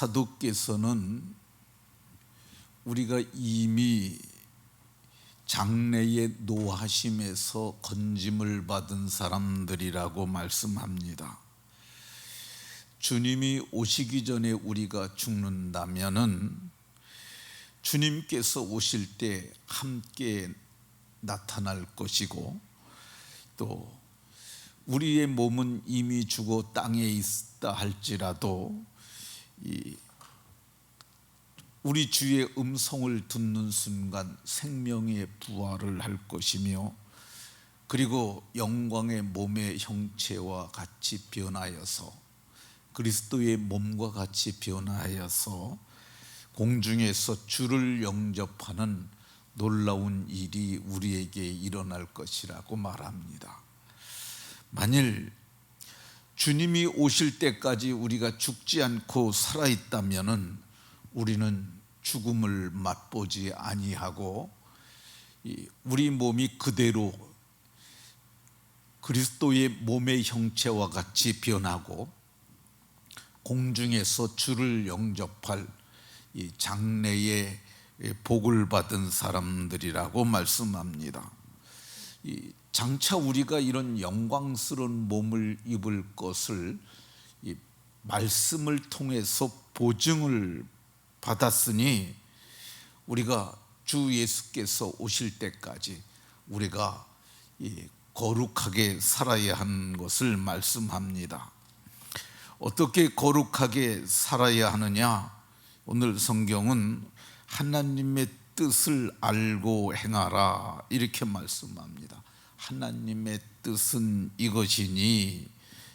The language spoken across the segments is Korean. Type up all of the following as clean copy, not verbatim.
사도께서는 우리가 이미 장래의 노하심에서 건짐을 받은 사람들이라고 말씀합니다. 주님이 오시기 전에 우리가 죽는다면은 주님께서 오실 때 함께 나타날 것이고, 또 우리의 몸은 이미 죽어 땅에 있다 할지라도 우리 주의 음성을 듣는 순간 생명의 부활을 할 것이며, 그리고 영광의 몸의 형체와 같이 변하여서 그리스도의 몸과 같이 변하여서 공중에서 주를 영접하는 놀라운 일이 우리에게 일어날 것이라고 말합니다. 만일 주님이 오실 때까지 우리가 죽지 않고 살아있다면은 우리는 죽음을 맛보지 아니하고 우리 몸이 그대로 그리스도의 몸의 형체와 같이 변하고 공중에서 주를 영접할 이 장래의 복을 받은 사람들이라고 말씀합니다. 장차 우리가 이런 영광스러운 몸을 입을 것을 이 말씀을 통해서 보증을 받았으니, 우리가 주 예수께서 오실 때까지 우리가 거룩하게 살아야 하는 것을 말씀합니다. 어떻게 거룩하게 살아야 하느냐? 오늘 성경은 하나님의 뜻을 알고 행하라 이렇게 말씀합니다. 하나님의 뜻은 이것이니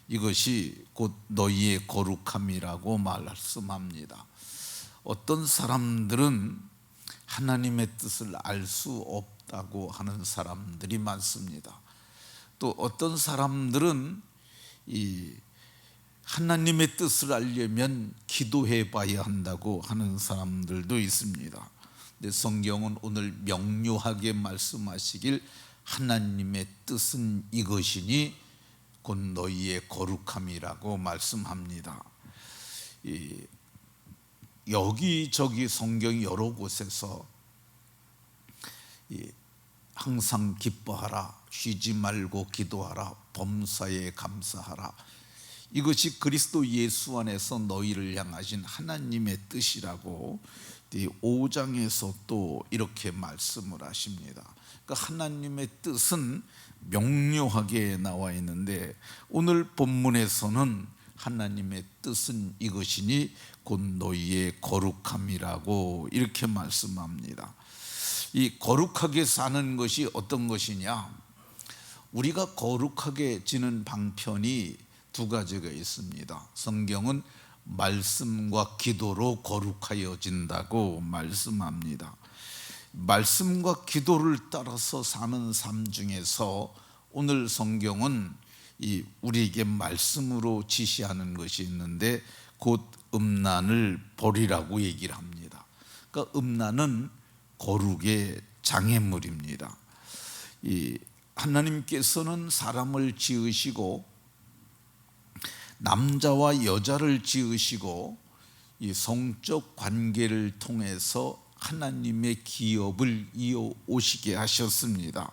이것이 곧 너희의 거룩함이라고 말씀합니다. 어떤 사람들은 하나님의 뜻을 알 수 없다고 하는 사람들이 많습니다. 또 어떤 사람들은 하나님의 뜻을 알려면 기도해 봐야 한다고 하는 사람들도 있습니다. 근데 성경은 오늘 명료하게 말씀하시길 하나님의 뜻은 이것이니 곧 너희의 거룩함이라고 말씀합니다. 여기저기 성경 여러 곳에서 항상 기뻐하라, 쉬지 말고 기도하라, 범사에 감사하라, 이것이 그리스도 예수 안에서 너희를 향하신 하나님의 뜻이라고 5장에서 또 이렇게 말씀을 하십니다. 그러니까 하나님의 뜻은 명료하게 나와 있는데, 오늘 본문에서는 하나님의 뜻은 이것이니 곧 너희의 거룩함이라고 이렇게 말씀합니다. 이 거룩하게 사는 것이 어떤 것이냐? 우리가 거룩하게 지는 방편이 두 가지가 있습니다. 성경은 말씀과 기도로 거룩하여진다고 말씀합니다. 말씀과 기도를 따라서 사는 삶 중에서 오늘 성경은 우리에게 말씀으로 지시하는 것이 있는데, 곧 음란을 버리라고 얘기를 합니다. 그러니까 음란은 거룩의 장애물입니다. 하나님께서는 사람을 지으시고 남자와 여자를 지으시고 이 성적 관계를 통해서 하나님의 기업을 이어오시게 하셨습니다.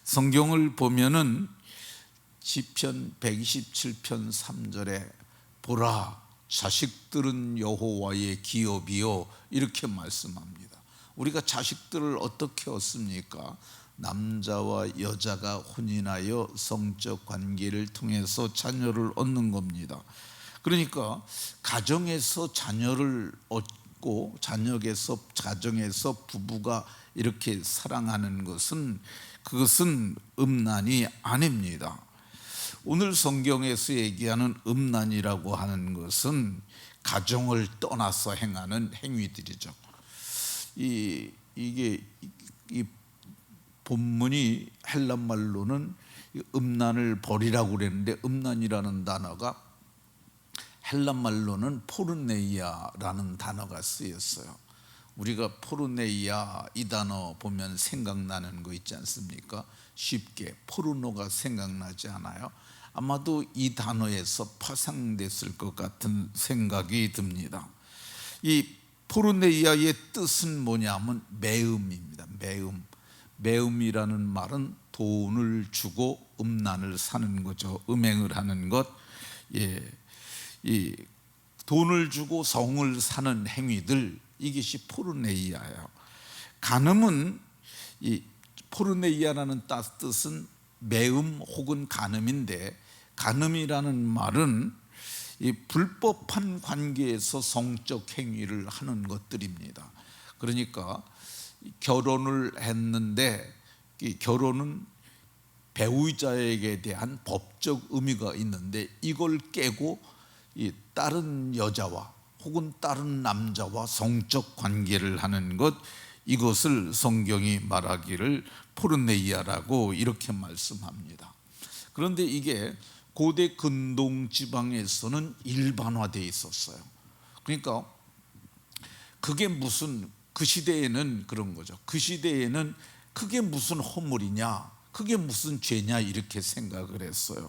성경을 보면은 시편 127편 3절에 보라, 자식들은 여호와의 기업이요 이렇게 말씀합니다. 우리가 자식들을 어떻게 얻습니까? 남자와 여자가 혼인하여 성적 관계를 통해서 자녀를 얻는 겁니다. 그러니까 가정에서 자녀를 얻고 가정에서 부부가 이렇게 사랑하는 것은 그것은 음란이 아닙니다. 오늘 성경에서 얘기하는 음란이라고 하는 것은 가정을 떠나서 행하는 행위들이죠. 이게 본문이 헬라 말로는 음란을 버리라고 그랬는데, 음란이라는 단어가 헬라 말로는 포르네이아라는 단어가 쓰였어요. 우리가 포르네이아 이 단어 보면 생각나는 거 있지 않습니까? 쉽게 포르노가 생각나지 않아요? 아마도 이 단어에서 파생됐을 것 같은 생각이 듭니다. 이 포르네이아의 뜻은 뭐냐면 매음입니다. 매음이라는 말은 돈을 주고 음란을 사는 거죠. 음행을 하는 것. 이 돈을 주고 성을 사는 행위들, 이것이 포르네이아예요. 간음은, 이 포르네이아라는 뜻은 매음 혹은 간음인데, 간음이라는 말은 이 불법한 관계에서 성적 행위를 하는 것들입니다. 그러니까 결혼을 했는데, 이 결혼은 배우자에게 대한 법적 의미가 있는데 이걸 깨고 이 다른 여자와 혹은 다른 남자와 성적 관계를 하는 것, 이것을 성경이 말하기를 포르네이아라고 이렇게 말씀합니다. 그런데 이게 고대 근동 지방에서는 일반화되어 있었어요. 그러니까 그게 무슨, 그 시대에는 그런 거죠. 그 시대에는 그게 무슨 허물이냐, 그게 무슨 죄냐, 이렇게 생각을 했어요.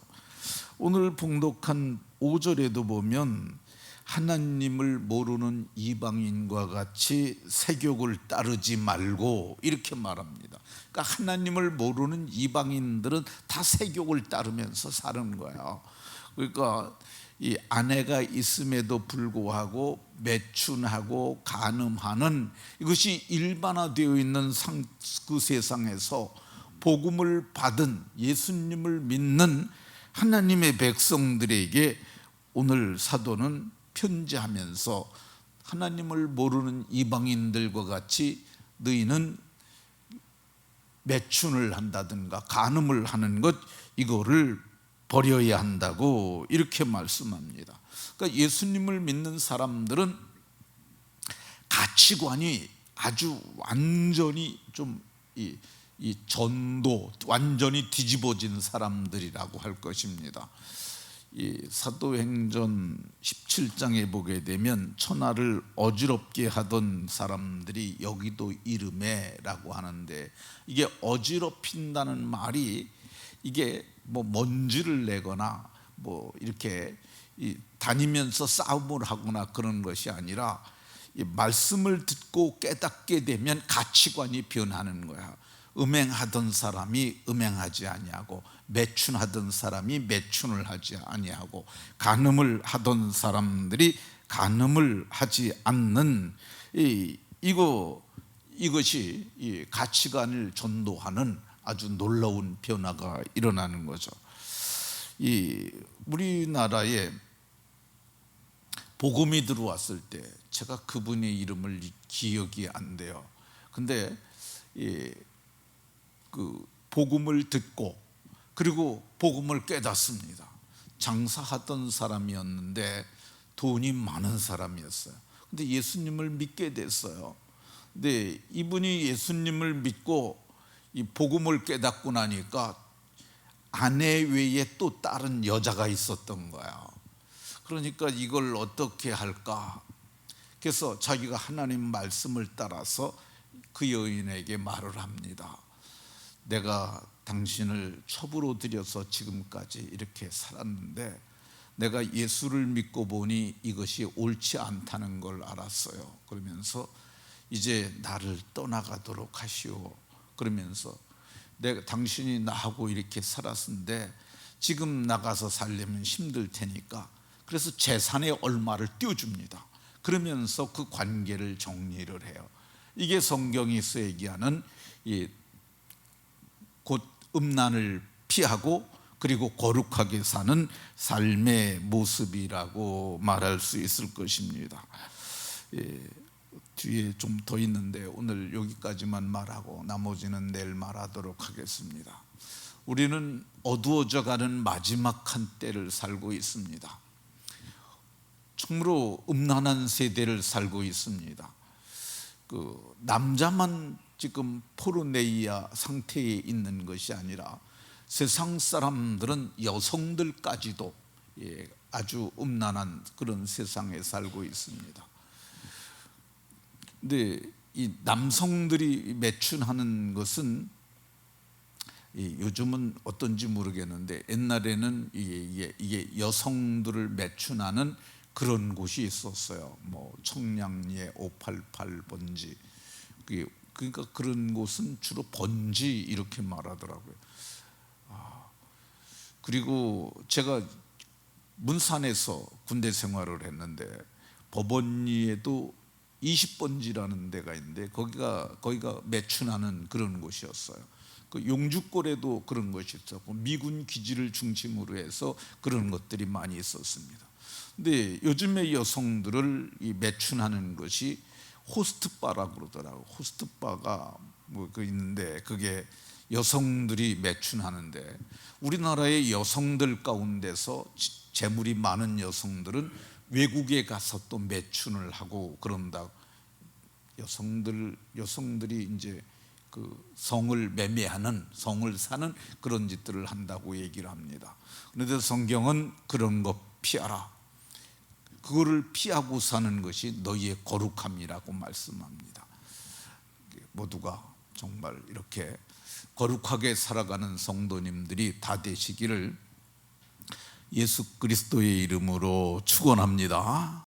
오늘 봉독한 5절에도 보면 하나님을 모르는 이방인과 같이 세욕을 따르지 말고, 이렇게 말합니다. 그러니까 하나님을 모르는 이방인들은 다 세욕을 따르면서 사는 거예요. 그러니까 이 아내가 있음에도 불구하고 매춘하고 간음하는, 이것이 일반화되어 있는 그 세상에서 복음을 받은, 예수님을 믿는 하나님의 백성들에게 오늘 사도는 편지하면서 하나님을 모르는 이방인들과 같이 너희는 매춘을 한다든가 간음을 하는 것, 이거를 버려야 한다고 이렇게 말씀합니다. 그러니까 예수님을 믿는 사람들은 가치관이 아주 완전히 좀 이 전도 완전히 뒤집어진 사람들이라고 할 것입니다. 이 사도행전 17장에 보게 되면 천하를 어지럽게 하던 사람들이 여기도 이름에라고 하는데, 이게 어지럽힌다는 말이 이게 뭐 먼지를 내거나 뭐 이렇게 다니면서 싸움을 하거나 그런 것이 아니라, 이 말씀을 듣고 깨닫게 되면 가치관이 변하는 거야. 음행하던 사람이 음행하지 아니하고, 매춘하던 사람이 매춘을 하지 아니하고, 간음을 하던 사람들이 간음을 하지 않는, 이것이 이 가치관을 전도하는 아주 놀라운 변화가 일어나는 거죠. 이 우리나라에 복음이 들어왔을 때 제가 그분의 이름을 기억이 안 돼요. 근데 그 복음을 듣고 그리고 복음을 깨닫습니다. 장사하던 사람이었는데 돈이 많은 사람이었어요. 근데 예수님을 믿게 됐어요. 근데 이분이 예수님을 믿고 이 복음을 깨닫고 나니까 아내 외에 또 다른 여자가 있었던 거야. 그러니까 이걸 어떻게 할까? 그래서 자기가 하나님 말씀을 따라서 그 여인에게 말을 합니다. 내가 당신을 첩으로 들여서 지금까지 이렇게 살았는데 내가 예수를 믿고 보니 이것이 옳지 않다는 걸 알았어요. 그러면서 이제 나를 떠나가도록 하시오. 그러면서 당신이 나하고 이렇게 살았는데 지금 나가서 살려면 힘들 테니까 그래서 재산의 얼마를 띄워줍니다. 그러면서 그 관계를 정리를 해요. 이게 성경에서 얘기하는 곧 음란을 피하고 그리고 거룩하게 사는 삶의 모습이라고 말할 수 있을 것입니다. 뒤에 좀 더 있는데 오늘 여기까지만 말하고 나머지는 내일 말하도록 하겠습니다. 우리는 어두워져 가는 마지막 한때를 살고 있습니다. 참으로 음란한 세대를 살고 있습니다. 그 남자만 지금 포르네이아 상태에 있는 것이 아니라 세상 사람들은 여성들까지도 아주 음란한 그런 세상에 살고 있습니다. 근데 이 남성들이 매춘하는 것은 요즘은 어떤지 모르겠는데 옛날에는 이게 여성들을 매춘하는 그런 곳이 있었어요. 뭐 청량리의 588번지. 그러니까 그런 곳은 주로 번지 이렇게 말하더라고요. 그리고 제가 문산에서 군대 생활을 했는데 법원리에도 20번지라는 데가 있는데 거기가 매춘하는 그런 곳이었어요. 그 용주골에도 그런 것이 있었고 미군 기지를 중심으로 해서 그런 것들이 많이 있었습니다. 근데 요즘의 여성들을 이 매춘하는 것이 호스트바라고 그러더라고요. 호스트바가 뭐 있는데 그게 여성들이 매춘하는데 우리나라의 여성들 가운데서 재물이 많은 여성들은 외국에 가서 또 매춘을 하고 그런다. 여성들이 이제 그 성을 매매하는, 성을 사는 그런 짓들을 한다고 얘기를 합니다. 그런데 성경은 그런 거 피하라. 그거를 피하고 사는 것이 너희의 거룩함이라고 말씀합니다. 모두가 정말 이렇게 거룩하게 살아가는 성도님들이 다 되시기를 예수 그리스도의 이름으로 축원합니다.